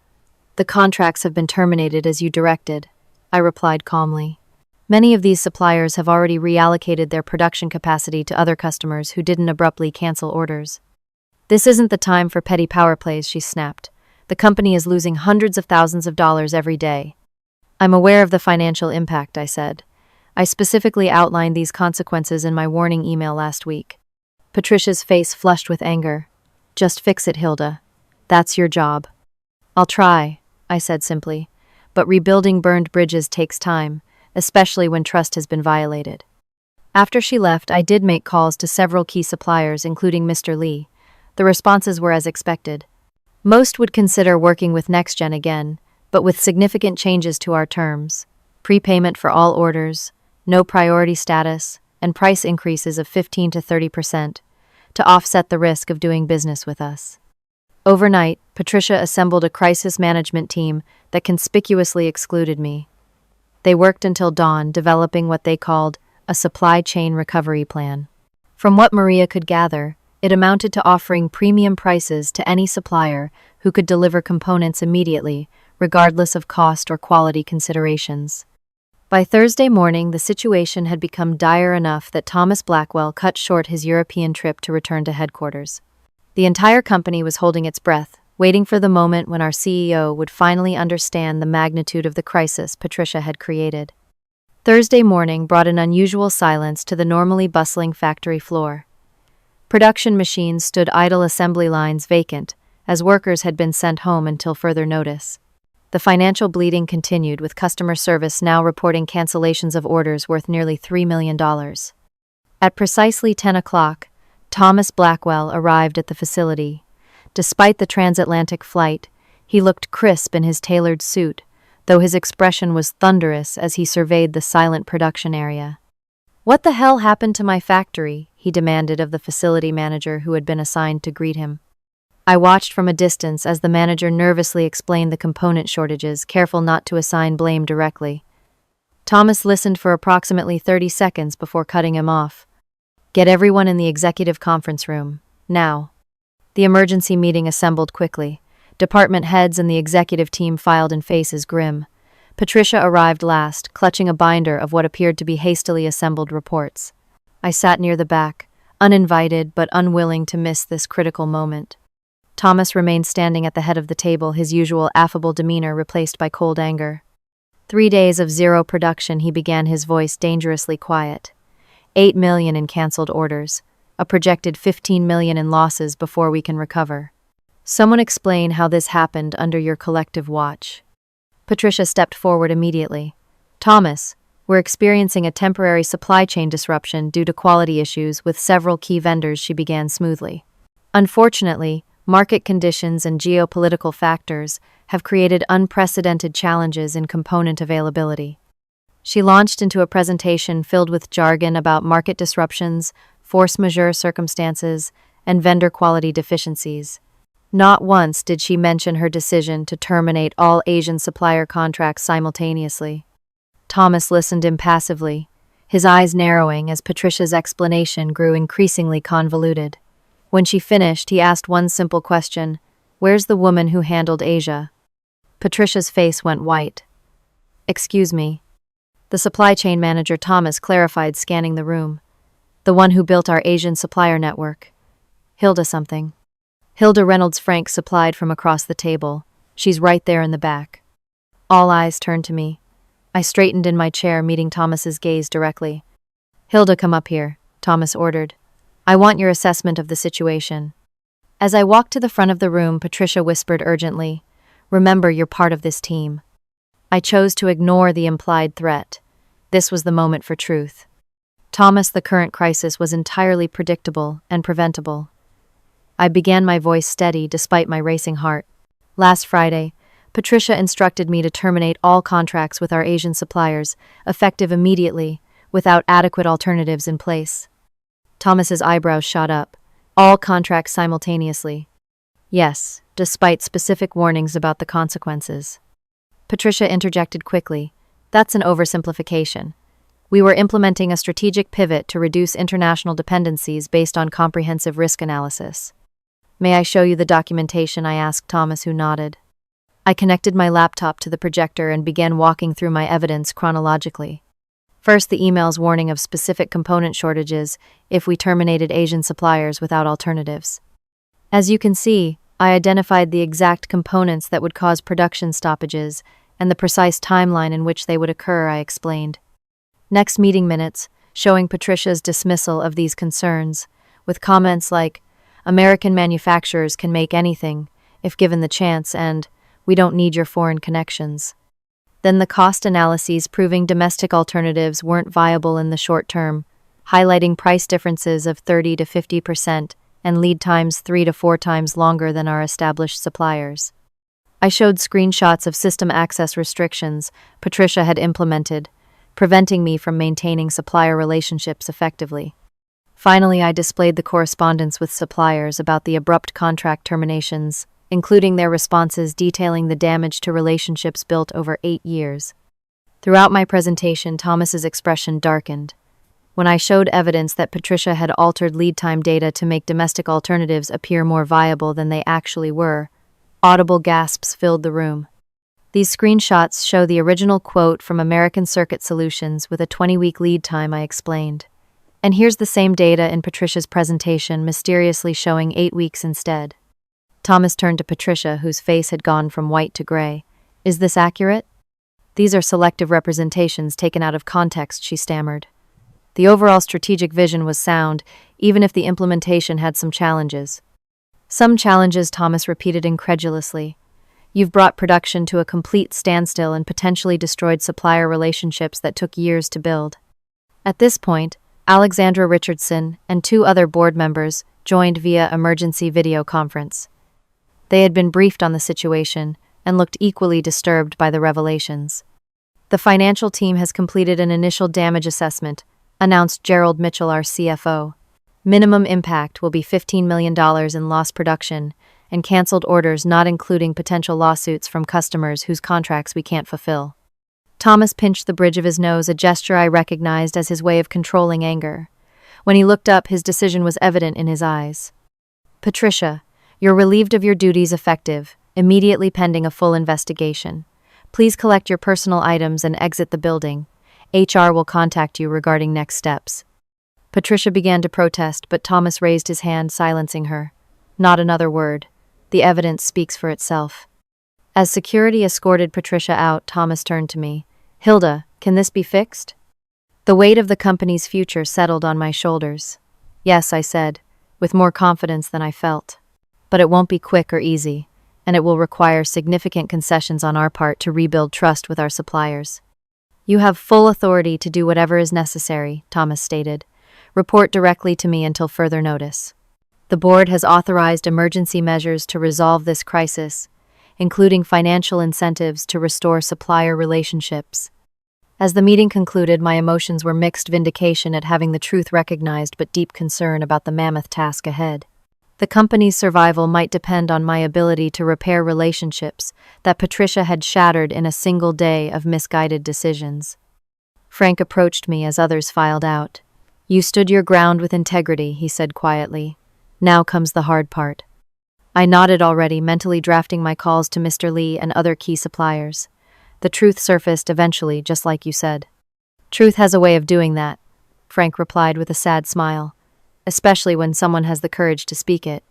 "The contracts have been terminated as you directed," I replied calmly. "Many of these suppliers have already reallocated their production capacity to other customers who didn't abruptly cancel orders." "This isn't the time for petty power plays," she snapped. "The company is losing hundreds of thousands of dollars every day." "I'm aware of the financial impact," I said. "I specifically outlined these consequences in my warning email last week." Patricia's face flushed with anger. "Just fix it, Hilda. That's your job." "I'll try," I said simply, "but rebuilding burned bridges takes time, especially when trust has been violated." After she left, I did make calls to several key suppliers, including Mr. Lee. The responses were as expected. Most would consider working with NextGen again, but with significant changes to our terms: prepayment for all orders, no priority status, and price increases of 15 to 30% to offset the risk of doing business with us. Overnight, Patricia assembled a crisis management team that conspicuously excluded me. They worked until dawn, developing what they called a supply chain recovery plan. From what Maria could gather, it amounted to offering premium prices to any supplier who could deliver components immediately, regardless of cost or quality considerations. By Thursday morning, the situation had become dire enough that Thomas Blackwell cut short his European trip to return to headquarters. The entire company was holding its breath, waiting for the moment when our CEO would finally understand the magnitude of the crisis Patricia had created. Thursday morning brought an unusual silence to the normally bustling factory floor. Production machines stood idle, assembly lines vacant, as workers had been sent home until further notice. The financial bleeding continued, with customer service now reporting cancellations of orders worth nearly $3 million. At precisely 10 o'clock, Thomas Blackwell arrived at the facility. Despite the transatlantic flight, he looked crisp in his tailored suit, though his expression was thunderous as he surveyed the silent production area. "What the hell happened to my factory?" he demanded of the facility manager who had been assigned to greet him. I watched from a distance as the manager nervously explained the component shortages, careful not to assign blame directly. Thomas listened for approximately 30 seconds before cutting him off. "Get everyone in the executive conference room, now." The emergency meeting assembled quickly. Department heads and the executive team filed in, faces grim. Patricia arrived last, clutching a binder of what appeared to be hastily assembled reports. I sat near the back, uninvited but unwilling to miss this critical moment. Thomas remained standing at the head of the table, his usual affable demeanor replaced by cold anger. 3 days of zero production, he began, his voice dangerously quiet. 8 million in canceled orders, a projected 15 million in losses before we can recover. Someone explain how this happened under your collective watch. Patricia stepped forward immediately. "Thomas, we're experiencing a temporary supply chain disruption due to quality issues with several key vendors," she began smoothly. "Unfortunately, market conditions and geopolitical factors have created unprecedented challenges in component availability." She launched into a presentation filled with jargon about market disruptions, force majeure circumstances, and vendor quality deficiencies. Not once did she mention her decision to terminate all Asian supplier contracts simultaneously. Thomas listened impassively, his eyes narrowing as Patricia's explanation grew increasingly convoluted. When she finished, he asked one simple question: "Where's the woman who handled Asia?" Patricia's face went white. "Excuse me." The supply chain manager Thomas clarified, scanning the room. "The one who built our Asian supplier network. Hilda something." Hilda Reynolds, Frank supplied from across the table. "She's right there in the back." All eyes turned to me. I straightened in my chair, meeting Thomas's gaze directly. "Hilda, come up here," Thomas ordered. "I want your assessment of the situation." As I walked to the front of the room, Patricia whispered urgently, "Remember, you're part of this team." I chose to ignore the implied threat. This was the moment for truth. Thomas, the current crisis was entirely predictable and preventable. I began, my voice steady despite my racing heart. "Last Friday, Patricia instructed me to terminate all contracts with our Asian suppliers, effective immediately, without adequate alternatives in place." Thomas's eyebrows shot up. "All contracts simultaneously?" "Yes, despite specific warnings about the consequences." Patricia interjected quickly. "That's an oversimplification. We were implementing a strategic pivot to reduce international dependencies based on comprehensive risk analysis." "May I show you the documentation?" I asked Thomas, who nodded. I connected my laptop to the projector and began walking through my evidence chronologically. First, the email's warning of specific component shortages if we terminated Asian suppliers without alternatives. As you can see, I identified the exact components that would cause production stoppages and the precise timeline in which they would occur, I explained. Next, meeting minutes, showing Patricia's dismissal of these concerns, with comments like, "American manufacturers can make anything, if given the chance, and we don't need your foreign connections." Then the cost analyses proving domestic alternatives weren't viable in the short term, highlighting price differences of 30 to 50% and lead times 3 to 4 times longer than our established suppliers. I showed screenshots of system access restrictions Patricia had implemented, preventing me from maintaining supplier relationships effectively. Finally, I displayed the correspondence with suppliers about the abrupt contract terminations, including their responses detailing the damage to relationships built over 8 years. Throughout my presentation, Thomas's expression darkened. When I showed evidence that Patricia had altered lead time data to make domestic alternatives appear more viable than they actually were, audible gasps filled the room. These screenshots show the original quote from American Circuit Solutions with a 20-week lead time, I explained. And here's the same data in Patricia's presentation, mysteriously showing 8 weeks instead. Thomas turned to Patricia, whose face had gone from white to gray. "Is this accurate?" "These are selective representations taken out of context," she stammered. "The overall strategic vision was sound, even if the implementation had some challenges." "Some challenges," Thomas repeated incredulously. "You've brought production to a complete standstill and potentially destroyed supplier relationships that took years to build." At this point, Alexandra Richardson and 2 other board members joined via emergency video conference. They had been briefed on the situation and looked equally disturbed by the revelations. "The financial team has completed an initial damage assessment," announced Gerald Mitchell, our CFO. "Minimum impact will be $15 million in lost production and canceled orders, not including potential lawsuits from customers whose contracts we can't fulfill." Thomas pinched the bridge of his nose, a gesture I recognized as his way of controlling anger. When he looked up, his decision was evident in his eyes. "Patricia, you're relieved of your duties effective, immediately pending a full investigation. Please collect your personal items and exit the building. HR will contact you regarding next steps." Patricia began to protest, but Thomas raised his hand, silencing her. "Not another word. The evidence speaks for itself." As security escorted Patricia out, Thomas turned to me. "Hilda, can this be fixed?" The weight of the company's future settled on my shoulders. "Yes," I said, with more confidence than I felt. "But it won't be quick or easy, and it will require significant concessions on our part to rebuild trust with our suppliers." "You have full authority to do whatever is necessary," Thomas stated. "Report directly to me until further notice." The board has authorized emergency measures to resolve this crisis, including financial incentives to restore supplier relationships. As the meeting concluded, my emotions were mixed: vindication at having the truth recognized, but deep concern about the mammoth task ahead. The company's survival might depend on my ability to repair relationships that Patricia had shattered in a single day of misguided decisions. Frank approached me as others filed out. "You stood your ground with integrity," he said quietly. "Now comes the hard part." I nodded already, mentally drafting my calls to Mr. Lee and other key suppliers. The truth surfaced eventually, just like you said. "Truth has a way of doing that," Frank replied with a sad smile, "especially when someone has the courage to speak it."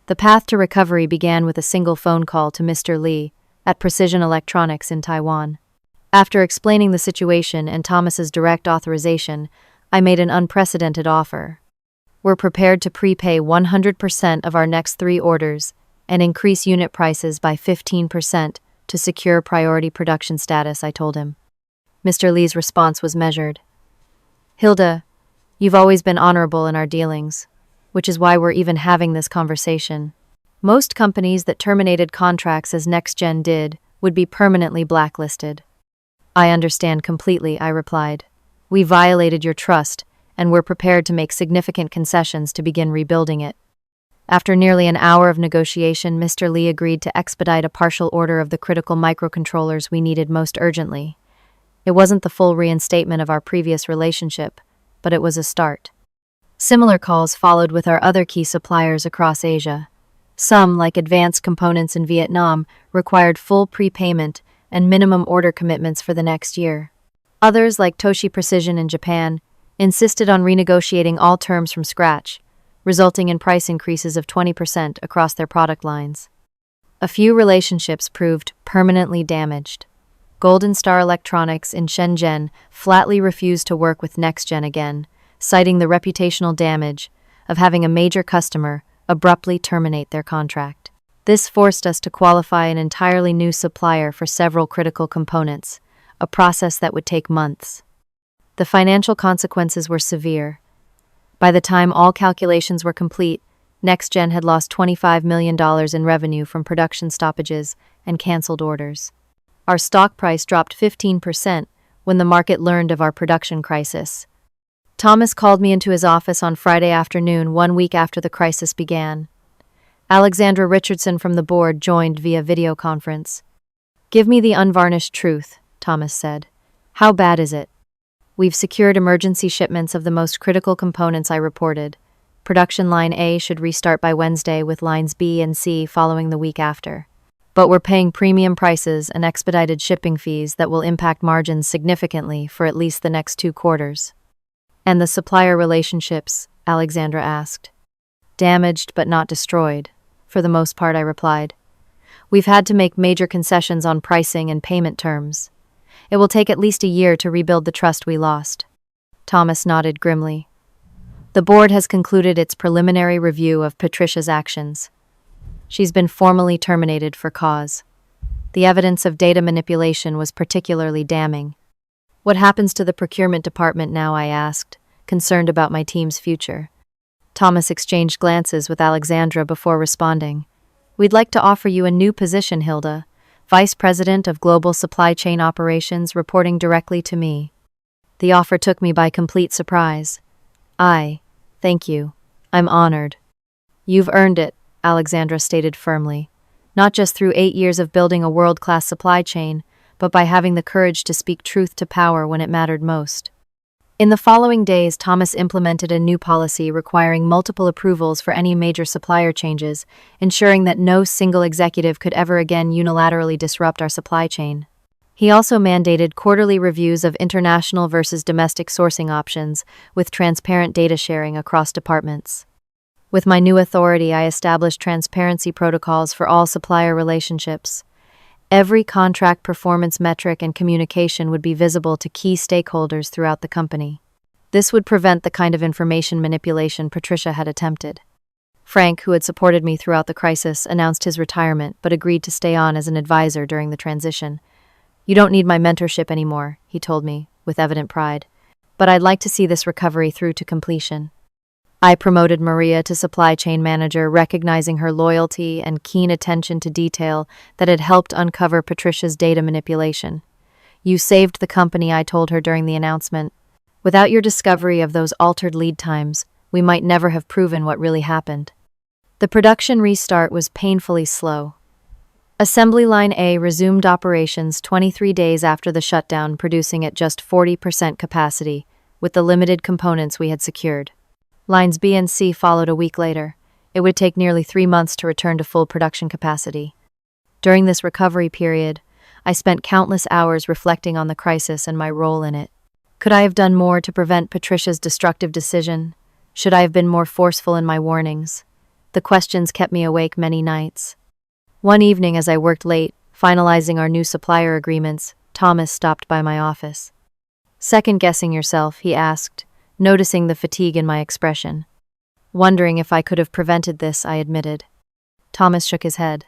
The path to recovery began with a single phone call to Mr. Lee at Precision Electronics in Taiwan. After explaining the situation and Thomas's direct authorization, I made an unprecedented offer. "We're prepared to prepay 100% of our next 3 orders and increase unit prices by 15% to secure priority production status," I told him. Mr. Lee's response was measured. "Hilda, you've always been honorable in our dealings, which is why we're even having this conversation. Most companies that terminated contracts as NextGen did would be permanently blacklisted." "I understand completely," I replied. "We violated your trust, and we're prepared to make significant concessions to begin rebuilding it." After nearly an hour of negotiation, Mr. Lee agreed to expedite a partial order of the critical microcontrollers we needed most urgently. It wasn't the full reinstatement of our previous relationship, but it was a start. Similar calls followed with our other key suppliers across Asia. Some, like Advanced Components in Vietnam, required full prepayment and minimum order commitments for the next year. Others, like Toshi Precision in Japan, insisted on renegotiating all terms from scratch, resulting in price increases of 20% across their product lines. A few relationships proved permanently damaged. Golden Star Electronics in Shenzhen flatly refused to work with NextGen again, citing the reputational damage of having a major customer abruptly terminate their contract. This forced us to qualify an entirely new supplier for several critical components, a process that would take months. The financial consequences were severe. By the time all calculations were complete, NextGen had lost $25 million in revenue from production stoppages and canceled orders. Our stock price dropped 15% when the market learned of our production crisis. Thomas called me into his office on Friday afternoon, 1 week after the crisis began. Alexandra Richardson from the board joined via video conference. "Give me the unvarnished truth," Thomas said. "How bad is it?" "We've secured emergency shipments of the most critical components," I reported. "Production line A should restart by Wednesday, with lines B and C following the week after. But we're paying premium prices and expedited shipping fees that will impact margins significantly for at least the next 2 quarters. "And the supplier relationships?" Alexandra asked. "Damaged but not destroyed, for the most part," I replied. "We've had to make major concessions on pricing and payment terms. It will take at least a year to rebuild the trust we lost." Thomas nodded grimly. "The board has concluded its preliminary review of Patricia's actions. She's been formally terminated for cause. The evidence of data manipulation was particularly damning." "What happens to the procurement department now?" I asked, concerned about my team's future. Thomas exchanged glances with Alexandra before responding. "We'd like to offer you a new position, Hilda, Vice President of Global Supply Chain Operations, reporting directly to me." The offer took me by complete surprise. Thank you. I'm honored." "You've earned it," Alexandra stated firmly, "not just through 8 years of building a world-class supply chain, but by having the courage to speak truth to power when it mattered most." In the following days, Thomas implemented a new policy requiring multiple approvals for any major supplier changes, ensuring that no single executive could ever again unilaterally disrupt our supply chain. He also mandated quarterly reviews of international versus domestic sourcing options, with transparent data sharing across departments. With my new authority, I established transparency protocols for all supplier relationships. Every contract performance metric and communication would be visible to key stakeholders throughout the company. This would prevent the kind of information manipulation Patricia had attempted. Frank, who had supported me throughout the crisis, announced his retirement but agreed to stay on as an advisor during the transition. "You don't need my mentorship anymore," he told me, with evident pride. "But I'd like to see this recovery through to completion." I promoted Maria to supply chain manager, recognizing her loyalty and keen attention to detail that had helped uncover Patricia's data manipulation. "You saved the company," I told her during the announcement. "Without your discovery of those altered lead times, we might never have proven what really happened." The production restart was painfully slow. Assembly Line A resumed operations 23 days after the shutdown, producing at just 40% capacity, with the limited components we had secured. Lines B and C followed a week later. It would take nearly 3 months to return to full production capacity. During this recovery period, I spent countless hours reflecting on the crisis and my role in it. Could I have done more to prevent Patricia's destructive decision? Should I have been more forceful in my warnings? The questions kept me awake many nights. One evening, as I worked late, finalizing our new supplier agreements, Thomas stopped by my office. "Second-guessing yourself?" he asked, noticing the fatigue in my expression. "Wondering if I could have prevented this," I admitted. Thomas shook his head.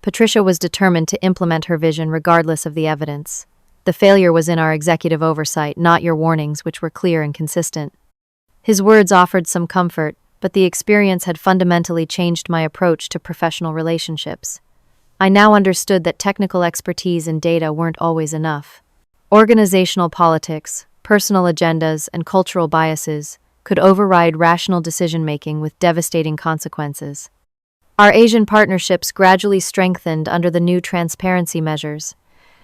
Patricia was determined to implement her vision regardless of the evidence. The failure was in our executive oversight, not your warnings, which were clear and consistent. His words offered some comfort, but the experience had fundamentally changed my approach to professional relationships. I now understood that technical expertise and data weren't always enough. Organizational politics, personal agendas, and cultural biases could override rational decision-making with devastating consequences. Our Asian partnerships gradually strengthened under the new transparency measures.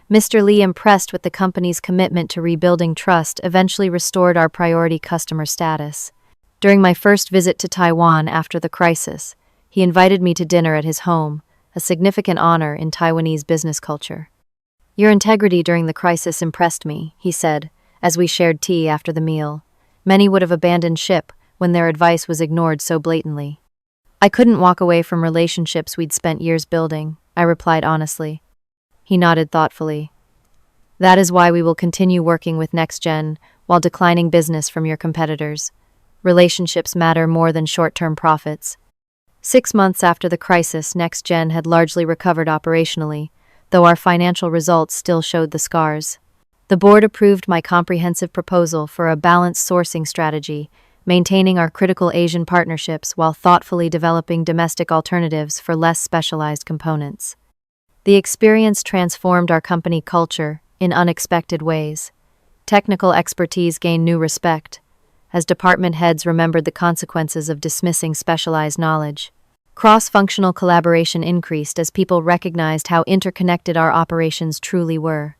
Mr. Lee, impressed with the company's commitment to rebuilding trust, eventually restored our priority customer status. During my first visit to Taiwan after the crisis, he invited me to dinner at his home, a significant honor in Taiwanese business culture. "Your integrity during the crisis impressed me," he said, as we shared tea after the meal. "Many would have abandoned ship when their advice was ignored so blatantly." "I couldn't walk away from relationships we'd spent years building," I replied honestly. He nodded thoughtfully. "That is why we will continue working with NextGen while declining business from your competitors. Relationships matter more than short-term profits." 6 months after the crisis, NextGen had largely recovered operationally, though our financial results still showed the scars. The board approved my comprehensive proposal for a balanced sourcing strategy, maintaining our critical Asian partnerships while thoughtfully developing domestic alternatives for less specialized components. The experience transformed our company culture in unexpected ways. Technical expertise gained new respect, as department heads remembered the consequences of dismissing specialized knowledge. Cross-functional collaboration increased as people recognized how interconnected our operations truly were.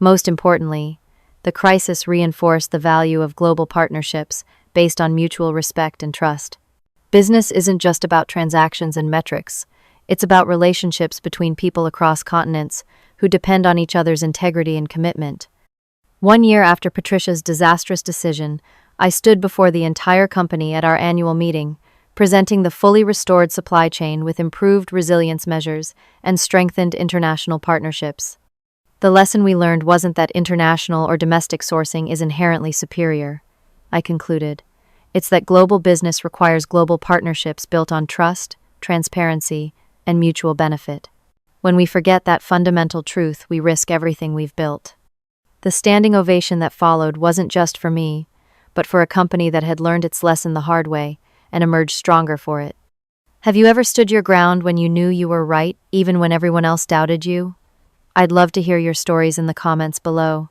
Most importantly, the crisis reinforced the value of global partnerships based on mutual respect and trust. Business isn't just about transactions and metrics. It's about relationships between people across continents who depend on each other's integrity and commitment. 1 year after Patricia's disastrous decision, I stood before the entire company at our annual meeting, presenting the fully restored supply chain with improved resilience measures and strengthened international partnerships. The lesson we learned wasn't that international or domestic sourcing is inherently superior, I concluded. It's that global business requires global partnerships built on trust, transparency, and mutual benefit. When we forget that fundamental truth, we risk everything we've built. The standing ovation that followed wasn't just for me, but for a company that had learned its lesson the hard way and emerged stronger for it. Have you ever stood your ground when you knew you were right, even when everyone else doubted you? I'd love to hear your stories in the comments below.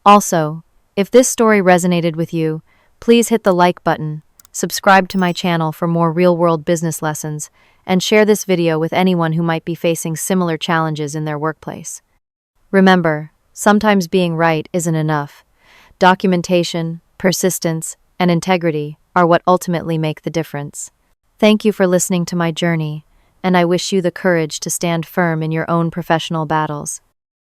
Also, if this story resonated with you, please hit the like button, subscribe to my channel for more real-world business lessons, and share this video with anyone who might be facing similar challenges in their workplace. Remember, sometimes being right isn't enough. Documentation, persistence, and integrity are what ultimately make the difference. Thank you for listening to my journey, and I wish you the courage to stand firm in your own professional battles.